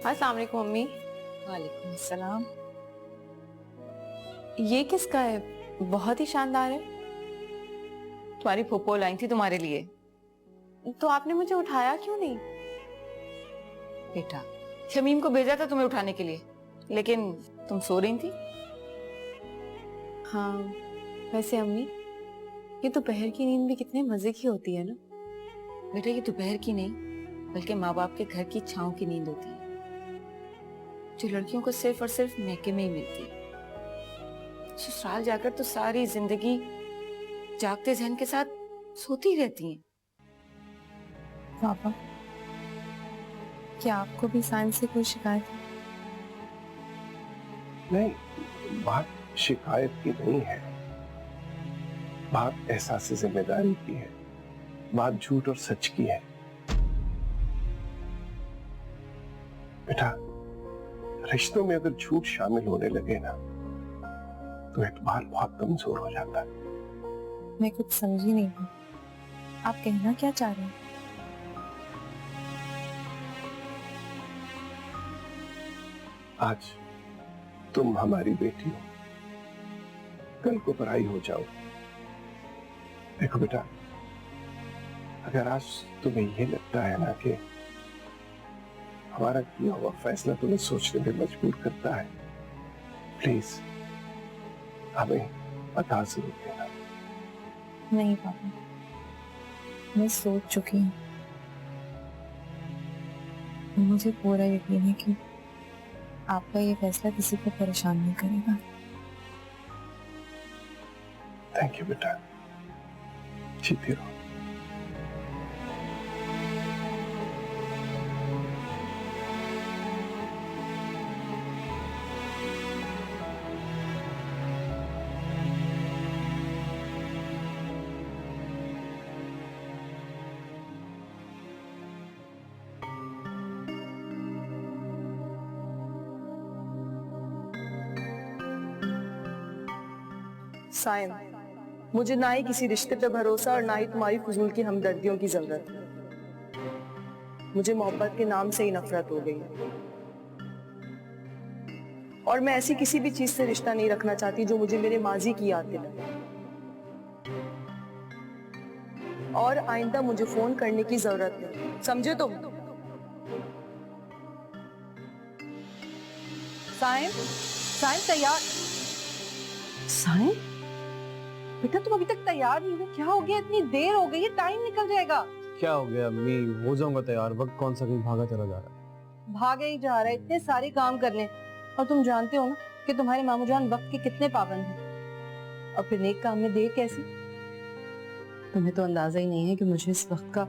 अस्सलाम वालेकुम मम्मी। वालेकुम अस्सलाम। ये किसका है? बहुत ही शानदार है। तुम्हारी फूफो लाई थी तुम्हारे लिए। तो आपने मुझे उठाया क्यों नहीं? बेटा, शमीम को भेजा था तुम्हें उठाने के लिए, लेकिन तुम सो रही थी। हाँ, वैसे अम्मी, ये दोपहर की नींद भी कितने मजे की होती है ना। बेटा, ये दोपहर की नहीं बल्कि माँ बाप के घर की छांव की नींद होती है, जो लड़कियों को सिर्फ और सिर्फ मैके में ही मिलती है। ससुराल जाकर तो सारी जिंदगी जागते जहन के साथ सोती रहती हैं। पापा, क्या आपको भी साइंस से कोई शिकायत है? नहीं, बात शिकायत की नहीं है, बात एहसास जिम्मेदारी की है, बात झूठ और सच की है। बेटा, रिश्तों में अगर झूठ शामिल होने लगे ना तो एतबार बहुत कमजोर हो जाता है। मैं कुछ समझी नहीं हूँ, आप कहना क्या चाह रहे हैं? आज तुम हमारी बेटी हो, कल को पराई हो जाओ। देखो बेटा, अगर आज तुम्हें ये लगता है ना कि हमारा किया हुआ फैसला तुम्हें सोचने में मजबूर करता है, प्लीज हमें बता जरूर देना। नहीं पापा, मैं सोच चुकी हूँ। मुझे पूरा यकीन है कि आपका ये फैसला किसी को परेशान नहीं करेगा। थैंक यू बेटा, जीती रहो। सायम, मुझे ना ही किसी रिश्ते पे भरोसा और ना ही तुम्हारी फजूल की हमदर्दियों की जरूरत है। मुझे मोहब्बत के नाम से ही नफरत हो गई है और मैं ऐसी किसी भी चीज से रिश्ता नहीं रखना चाहती जो मुझे मेरे माजी की याद दिलाए। और आइंदा मुझे फोन करने की जरूरत नहीं, समझे तुम? सायम, सायम तैयार। सायम बेटा, तुम अभी तक तैयार नहीं हो? क्या हो गया? इतनी देर हो गई है, टाइम निकल जाएगा। क्या हो गया अम्मी, हो जाऊंगा तैयार। वक्त कौन सा कहीं भागा चला जा रहा है। भागे ही जा रहा है, इतने सारे काम करने। और तुम जानते हो ना कि तुम्हारे मामू जान वक्त के कितने पाबंद हैं। और फिर नेक काम में देर कैसी? तुम्हें तो अंदाजा ही नहीं है कि मुझे इस वक्त का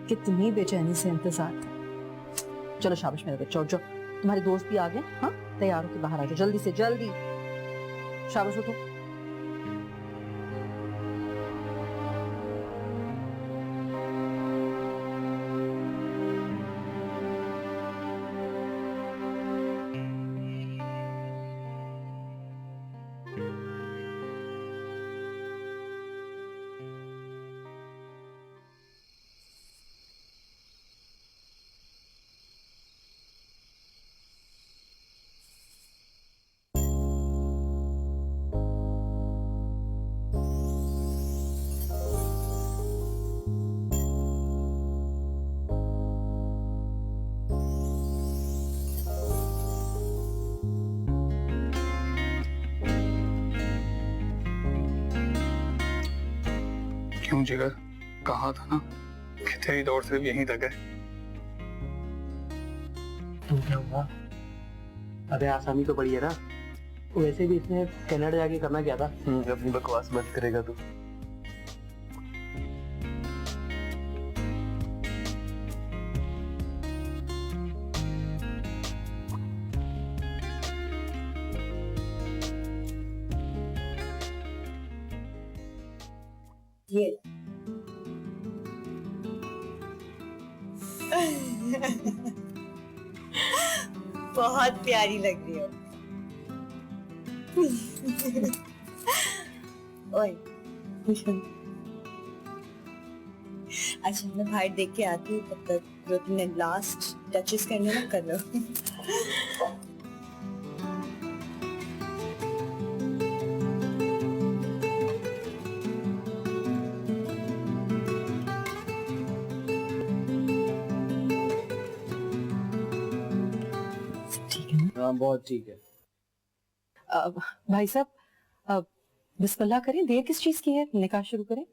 कितनी बेचैनी से इंतजार था। चलो शाबाश मेरे बच्चों, जो तुम्हारे दोस्त भी आ गए। हाँ, तैयार होकर बाहर आ जाओ, जल्दी से जल्दी। शाबाश उठो। क्यों जिगर, कहा था ना कि तेरी दौड़ सिर्फ यहीं तक है। तो क्या हुआ? अबे आसामी तो पड़ी है ना। वैसे भी इसने कनाडा जाके करना क्या था? अपनी बकवास मत करेगा तू। ये बहुत प्यारी लग रही हो। ओए, अच्छा मैं बाहर देख के आती हूँ, तब तक जो तुमने लास्ट टचेस करने ना कर लो। ठीक है ना? हाँ बहुत ठीक है। भाई साहब बिस्मिल्लाह करें, देर किस चीज की है, निकाह शुरू करें।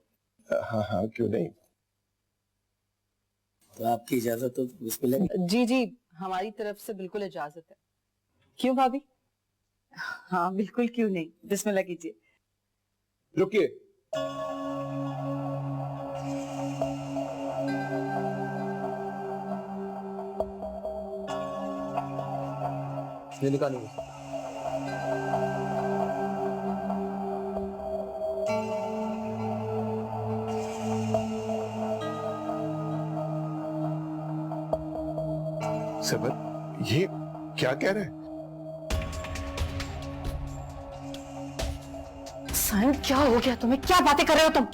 हाँ हाँ क्यों नहीं। तो आपकी इजाजत हो तो बिस्मिल्लाह। जी जी, हमारी तरफ से बिल्कुल इजाजत है। क्यों भाभी? हाँ बिल्कुल, क्यों नहीं, बिस्मिल्लाह कीजिए। रुकिए, ये निकाह नहीं हो सकता। सबत ये क्या कह रहे हैं? साइम क्या हो गया तुम्हें, क्या बातें कर रहे हो तुम?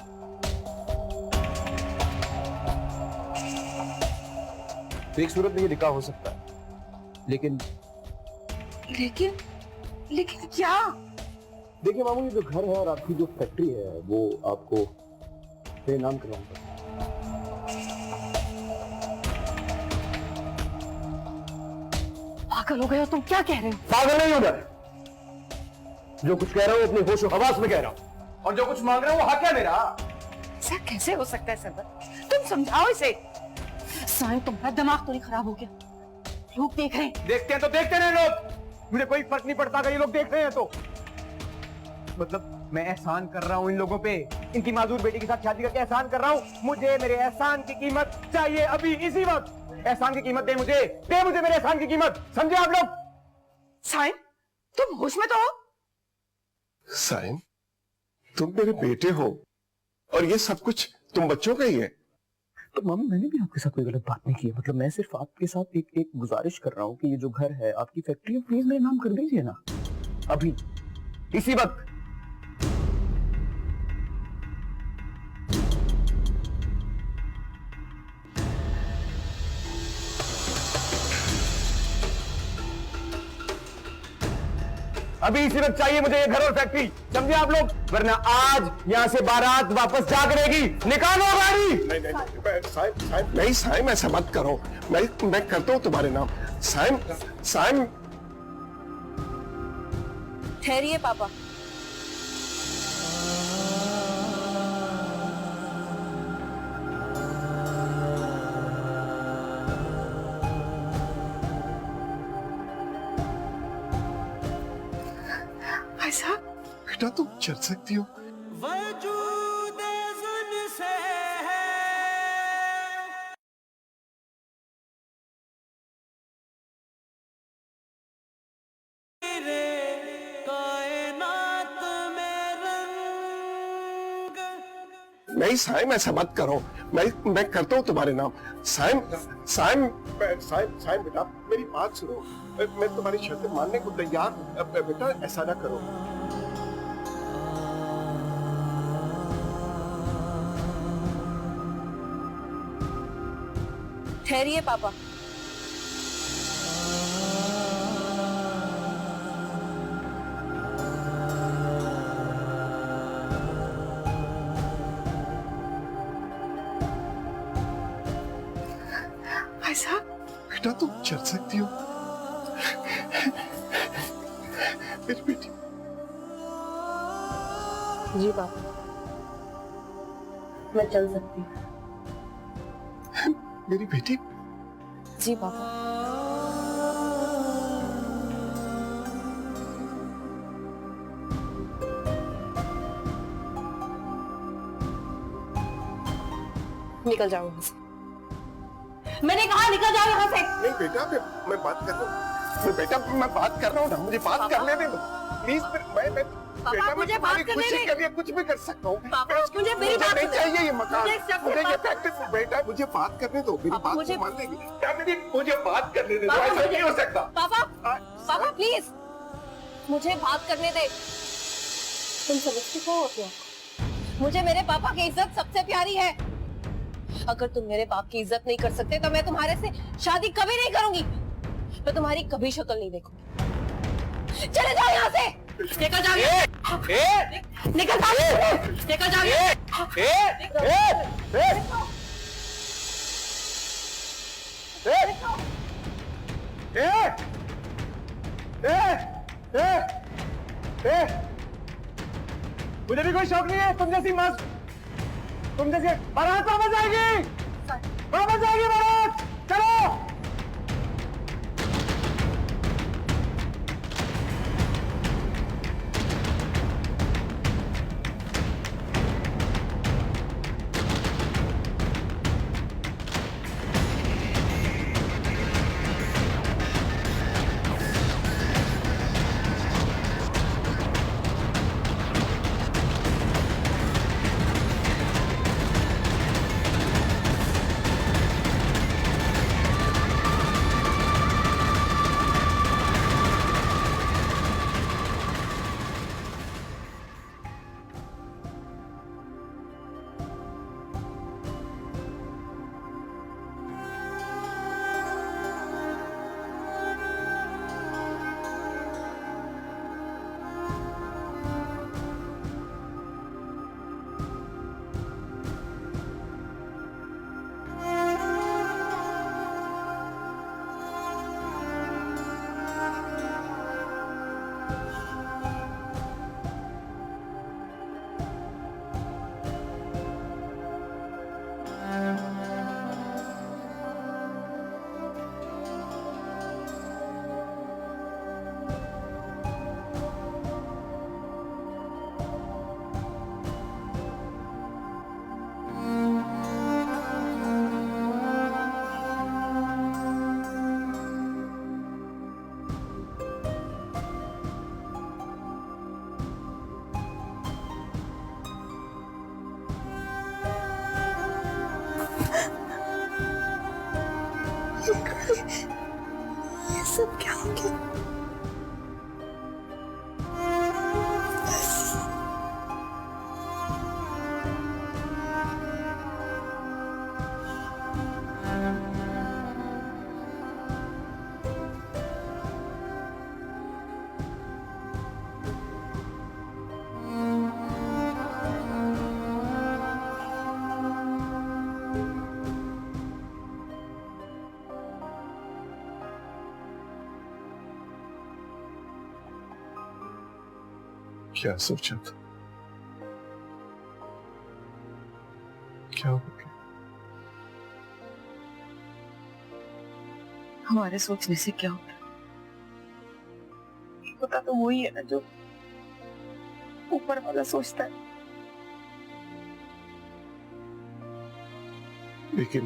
एक सूरत में ये निकाह हो सकता है, लेकिन लेकिन लेकिन क्या? देखिए मामू, ये जो घर है और आपकी जो फैक्ट्री है वो आपको मेरे नाम करवाऊंगा। पागल हो गए हो तुम, क्या कह रहे हो? पागल नहीं हूं मैं, जो कुछ कह रहा हूं अपने होश हवास में कह रहा हूं, और जो कुछ मांग रहा हूं वो हक है मेरा। ऐसा कैसे हो सकता है सरबत? तुम समझाओ इसे। साइम तुम्हारा दिमाग तो नहीं खराब हो गया? लोग देख रहे हैं। देखते हैं तो देखते रहे लोग, मुझे कोई फर्क नहीं पड़ता अगर ये लोग देख रहे हैं तो। मतलब मैं एहसान कर रहा हूं इन लोगों पे, इनकी माजूर बेटी के साथ शादी करके एहसान कर रहा हूं। मुझे मेरे एहसान की कीमत चाहिए अभी इसी वक्त। एहसान की कीमत दे मुझे मेरे एहसान की कीमत, समझे आप लोग? साइम तुम होश में तो हो? साइम तुम मेरे बेटे हो और ये सब कुछ तुम बच्चों का ही है। तो मामा मैंने भी आपके साथ कोई गलत बात नहीं की है। मतलब मैं सिर्फ आपके साथ एक गुजारिश कर रहा हूँ कि ये जो घर है आपकी फैक्ट्री है, प्लीज मेरे नाम कर दीजिए ना अभी इसी वक्त। अभी इसी वक्त चाहिए मुझे ये घर और फैक्ट्री, समझे आप लोग? वरना आज यहाँ से बारात वापस जा करेगी। निकालो गाड़ी। नहीं साइम ऐसा मत करो, मैं करता हूँ तुम्हारे नाम। साइम साइम ठहरिए पापा। ऐसा बेटा तुम चल सकती हो। नहीं साइम ऐसा मत करो, मैं करता हूँ तुम्हारे नाम। साइम साइम साइम साइम बेटा मेरी बात सुनो, मैं तुम्हारी शर्तें मानने को तैयार हूँ। बेटा ऐसा ना करो। ठहरिए पापा। ऐसा बेटा तुम चल सकती हो मेरी बेटी। जी पापा, मैं चल सकती हूँ। मेरी बेटी। जी पापा। निकल जाओ यहाँ से। मैंने कहा निकल जाओ यहाँ से। नहीं बेटा मैं बात कर रहा हूँ। बेटा मैं बात कर रहा हूँ ना, मुझे बात करने दे प्लीज। मैं बेटा मुझे बात करने खुशी दे। के लिए कुछ भी कर सकता हूँ। मुझे मेरी बात नहीं सुनो। चाहिए ये मकान, मुझे ये बात- फैक्ट्री। बेटा मुझे बात करने दो, मेरी बात मुझे- को मान लेगी क्या? मुझे बात करने दे, पापा, ऐसा मुझे- नहीं हो सकता। पापा पापा प्लीज मुझे बात करने दे। तुम समझते हो क्या? मुझे मेरे पापा की इज्जत सबसे प्यारी है। अगर तुम मेरे बाप की इज्जत नहीं कर सकते तो मैं तुम्हारे से शादी कभी नहीं करूंगी। मैं तुम्हारी कभी शक्ल नहीं देखूंगी। चले जाओ यहाँ से, निकल जाओ, निकल जाओ, निकल मुझे भी कोई शौक नहीं है तुम जैसी मस्त, तुम जैसे बारात वापस आएगी, वापस आएगी बारात। चलो ये सब क्या हो गया? क्या सोचा था? क्या हो गया? हमारे सोचने से क्या होता है? होता तो वही है ना जो ऊपर वाला सोचता है। लेकिन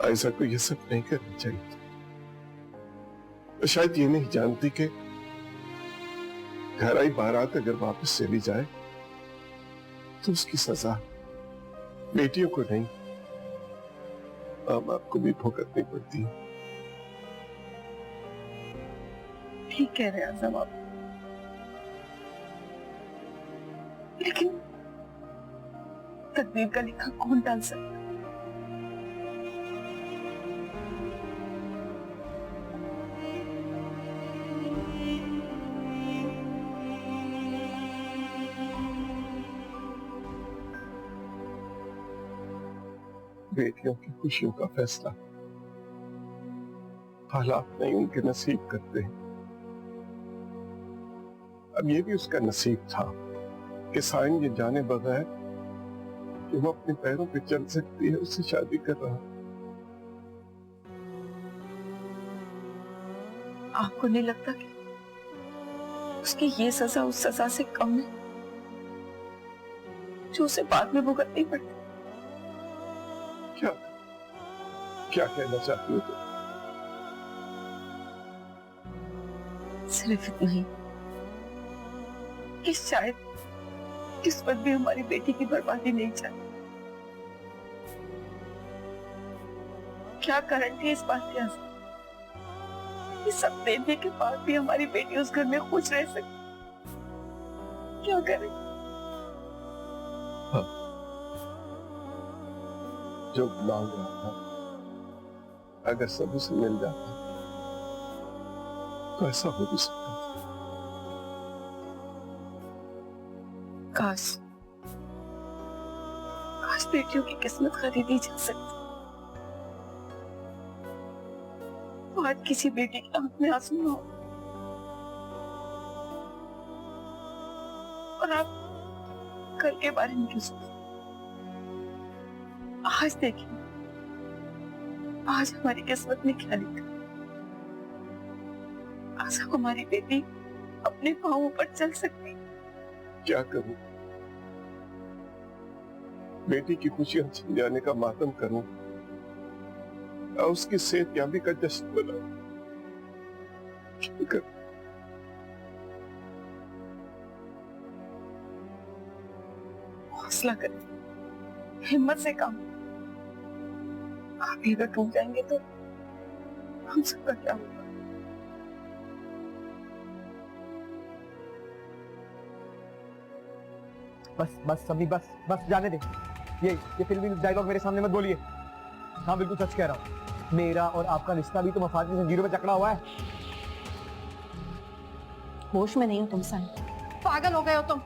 आयशा को ये सब नहीं करना चाहिए। शायद ये नहीं जानती कि घर आई बारात अगर वापस चली जाए तो उसकी सजा बेटियों को नहीं मां बाप को भी भुगतनी पड़ती है। ठीक कह रहे हैं आज़म आप, लेकिन तकदीर का लिखा कौन टाल सकता? बेटियों की खुशियों का फैसला हालात नहीं उनके नसीब करते हैं। अब ये भी उसका नसीब था कि साइन ये जाने बगैर कि वो अपने पैरों पे चल सकती है उससे शादी कर रहा। आपको नहीं लगता कि उसकी ये सजा उस सजा से कम है जो उसे बाद में भुगतनी पड़ती? क्या क्या कहना चाहती हो तुम? सिर्फ इतना ही कि शायद किस्मत भी हमारी बेटी की बर्बादी नहीं चाहती। क्या गारंटी इस बात की आज़म कि सब देने के बाद भी हमारी बेटी उस घर में खुश रह सकती? क्या करें? जो मांग रहा था अगर सब उसे मिल जाता तो ऐसा हो भी सकता था। काश काश बेटियों की किस्मत खरीदी जा सकती। तो आज किसी बेटी की आंख में आंसू ना हो और आप कल के बारे में क्यों सोचते? आज देखिए आज हमारी किस्मत में क्या लिखा। आज हमारी बेटी अपने पांवों पर चल सकती। क्या करूं? बेटी की खुशियां छिन जाने का मातम करूं या उसकी सेहतयाबी का जश्न मनाऊं? क्या करूं? हौसला करें, हिम्मत से काम। आप भी अगर टूट जाएंगे तो हम सबका क्या होगा? बस बस सभी बस बस जाने दे। ये फिल्मी डायलॉग मेरे सामने मत बोलिए। हाँ बिल्कुल सच कह रहा हूँ, मेरा और आपका रिश्ता भी तो मफाद की जंजीरों में जकड़ा हुआ है। होश में नहीं हो तुम साईं, पागल हो गए हो तुम।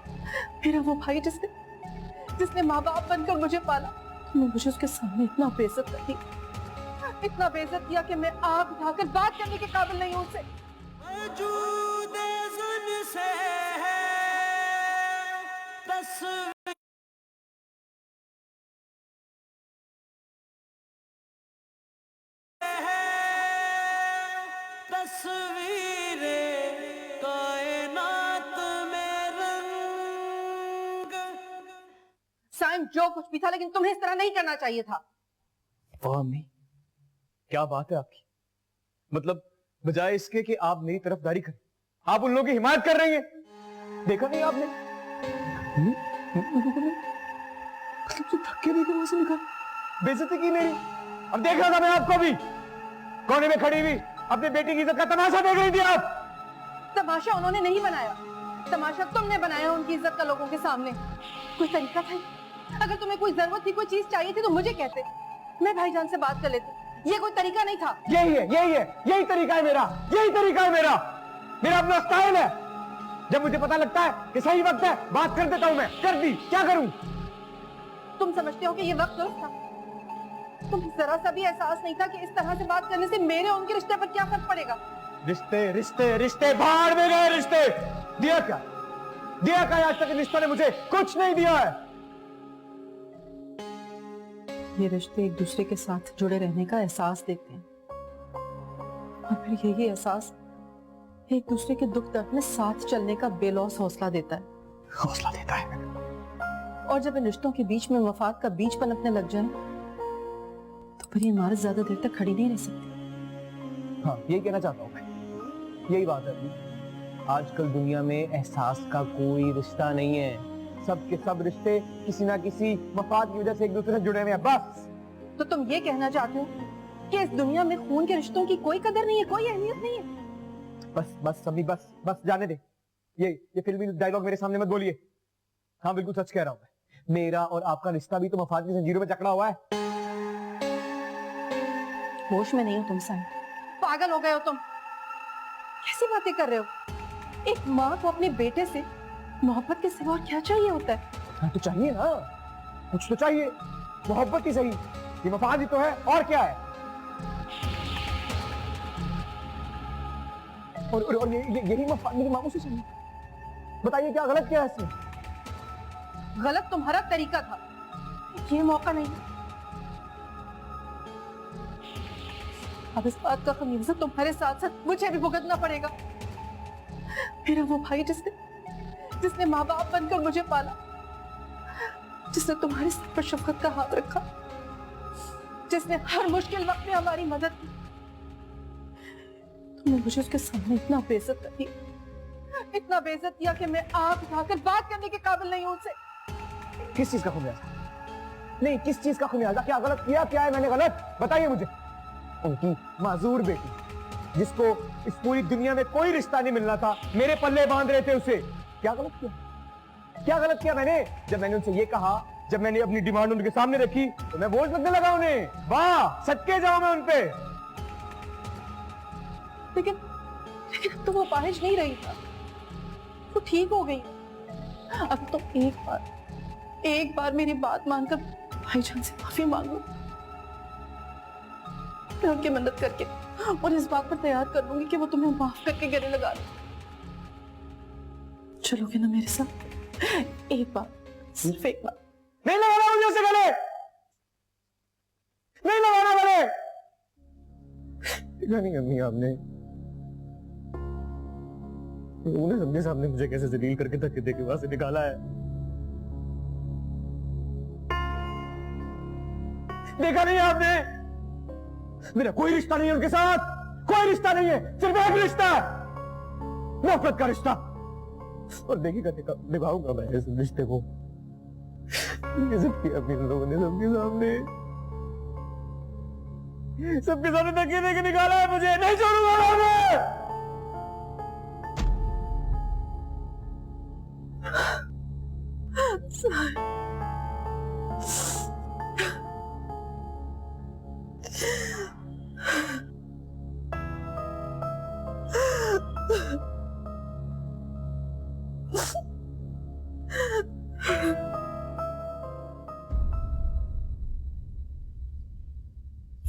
मेरा वो भाई जिसने माँ बाप बनकर मुझे पाला, तुमने मुझे उसके सामने इतना बेइज्जत कर दिया, इतना बेइज्जत किया कि मैं आग उठाकर बात करने के काबिल नहीं हूँ उससे। साईं जो कुछ भी था, लेकिन तुम्हें इस तरह नहीं करना चाहिए था। वाह अम्मी, क्या बात है आपकी। मतलब बजाय इसके कि आप मेरी तरफदारी करें, आप उन लोगों की हिमायत कर रही हैं। देखा नहीं आपने? मतलब तो धक्के देकर वहां से निकल, बेइज्जती की मेरी। अब देख रहा था मैं आपको भी, कोने में खड़ी हुई अपनी बेटी की इज्जत का तमाशा देख रही थी आप। तमाशा उन्होंने नहीं बनाया, तमाशा तुमने बनाया उनकी इज्जत का लोगों के सामने। कोई तरीका था? अगर तुम्हें कोई जरूरत थी, कोई चीज चाहिए थी तो मुझे कहते, मैं भाईजान से बात कर लेती। ये कोई तरीका नहीं था। यही तरीका है मेरा, यही तरीका है मेरा अपना स्टाइल है। जब मुझे पता लगता है कि सही वक्त है, बात कर देता हूं मैं। कर दी, क्या करूं? तुम समझते हो कि ये वक्त दुरुस्त था? तुम्हें जरा सा भी एहसास नहीं था कि इस तरह से बात करने से मेरे और उनके रिश्ते पर क्या फर्क पड़ेगा? रिश्ते रिश्ते रिश्ते बाहर में गए रिश्ते। दिया क्या आज तक रिश्तों ने मुझे कुछ नहीं दिया है। ये रिश्ते एक दूसरे के साथ जुड़े रहने का एहसास देते हैं, और फिर यही एहसास एक दूसरे के दुख दर्द में साथ चलने का बेलौस हौसला देता है। और जब इन रिश्तों के बीच में मफाद का बीज पनपने लग जाए तो फिर ये इमारत ज्यादा देर तक खड़ी नहीं रह सकती। हाँ, यही कहना चाहता हूँ मैं, यही बात है। आजकल दुनिया में एहसास का कोई रिश्ता नहीं है। सब के सब रिश्ते किसी ना किसी मफाद की वजह से एक दूसरे से जुड़े हुए हैं, बस। तो तुम ये कहना चाहते हो कि इस दुनिया में खून के रिश्तों की कोई कदर नहीं है, कोई अहमियत नहीं है? बस सभी बस जाने दे। ये फिल्मी डायलॉग मेरे सामने मत बोलिए। हाँ बिल्कुल सच कह रहा हूँ मैं, मेरा और आपका रिश्ता भी तो मफाद की जंजीरों में जकड़ा हुआ है। होश में नहीं हो तुम साईं, पागल हो गए हो तुम। कैसी बातें कर रहे हो? एक माँ को अपने बेटे से मोहब्बत के सिवा और क्या चाहिए होता है? हाँ तो चाहिए ना, कुछ तो चाहिए। मोहब्बत ही सही, ये मफाद ही तो है, और क्या है? और यही मफाद मेरी मामू से चाहिए। बताइए क्या गलत क्या है इसमें? गलत तुम्हारा तरीका था, ये मौका नहीं। अब इस बात का खमीज़ा तुम्हारे साथ साथ मुझे भी भुगतना पड़ेगा। मेरा वो भाई जिसने माँ बाप बनकर मुझे पाला, जिसने तुम्हारे सर पर शफकत का हाथ रखा, जिसने हर मुश्किल वक्त में हमारी मदद की, तुमने मुझे उसके सामने इतना बेइज्जत कर दिया, इतना बेइज्जत किया कि मैं आग उठाकर बात करने के काबिल नहीं हूं उससे। किस चीज का खुमियाजा? नहीं, किस चीज का खुमियाजा? क्या गलत किया? क्या है मैंने गलत? बताइए मुझे। उनकी माजूर बेटी, जिसको इस पूरी दुनिया में कोई रिश्ता नहीं मिलना था, मेरे पल्ले बांध रहे थे उसे। क्या गलत किया? क्या गलत किया मैंने? जब मैंने उनसे ये कहा, जब मैंने अपनी डिमांड उनके सामने रखी, तो मैं वोट लगने लगा उन्हें। वाह, सदके जाऊं मैं उनपे। लेकिन तो वो अपाहिज नहीं रही था, वो ठीक हो गई। अब तो एक बार मेरी बात मानकर भाईजान से माफी मांगो। मैं उनकी मदद करके और इस बात पर तैयार कर लूंगी कि वो तुम्हें माफ करके गले लगा दे। चलोगे ना मेरे साथ? एक बार, सिर्फ एक बार। नहीं लगाना मुझे उससे गले, नहीं लगाना गले। देखा नहीं अम्मी आपने उन्हें सबके सामने मुझे कैसे जलील करके धक्के देके वहां से निकाला है। देखा नहीं आपने? मेरा कोई रिश्ता नहीं है उनके साथ, कोई रिश्ता नहीं है, सिर्फ एक रिश्ता है, नफरत का रिश्ता। और देखिएगा निभाऊंगा मैं इस रिश्ते को। सबके अपने लोगों ने सबके सामने धक्के देके निकाला है मुझे, नहीं छोड़ूंगा मैं।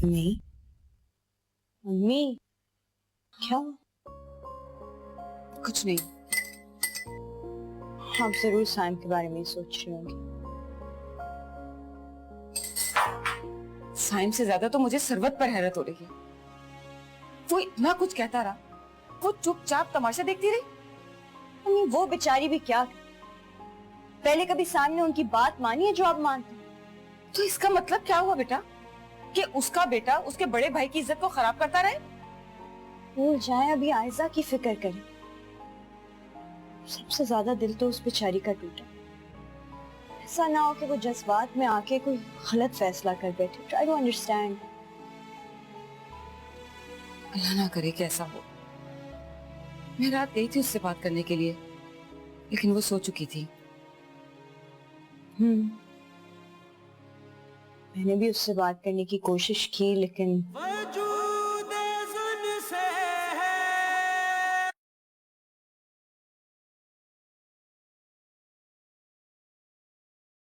नहीं मम्मी, क्या? कुछ नहीं। आप जरूर साइम के बारे में सोच रही होंगी। साइम से ज्यादा तो मुझे सरवत पर हैरत हो रही है। वो इतना कुछ कहता रहा, वो चुपचाप तमाशा देखती रही। मम्मी वो बेचारी भी क्या, पहले कभी साइम ने उनकी बात मानी है जो आप मानते हैं? तो इसका मतलब क्या हुआ बेटा, कि उसका बेटा उसके बड़े भाई की इज्जत को खराब करता रहे? भूल जाए, अभी आयजा की फिक्र करें। सबसे ज्यादा दिल तो उस बेचारी का टूटा। ऐसा ना हो कि वो जज्बात में आके कोई गलत फैसला कर बैठे। Try to understand. अल्लाह ना करे कि ऐसा हो। मैं रात गई थी उससे बात करने के लिए, लेकिन वो सो चुकी थी। मैंने भी उससे बात करने की कोशिश की, लेकिन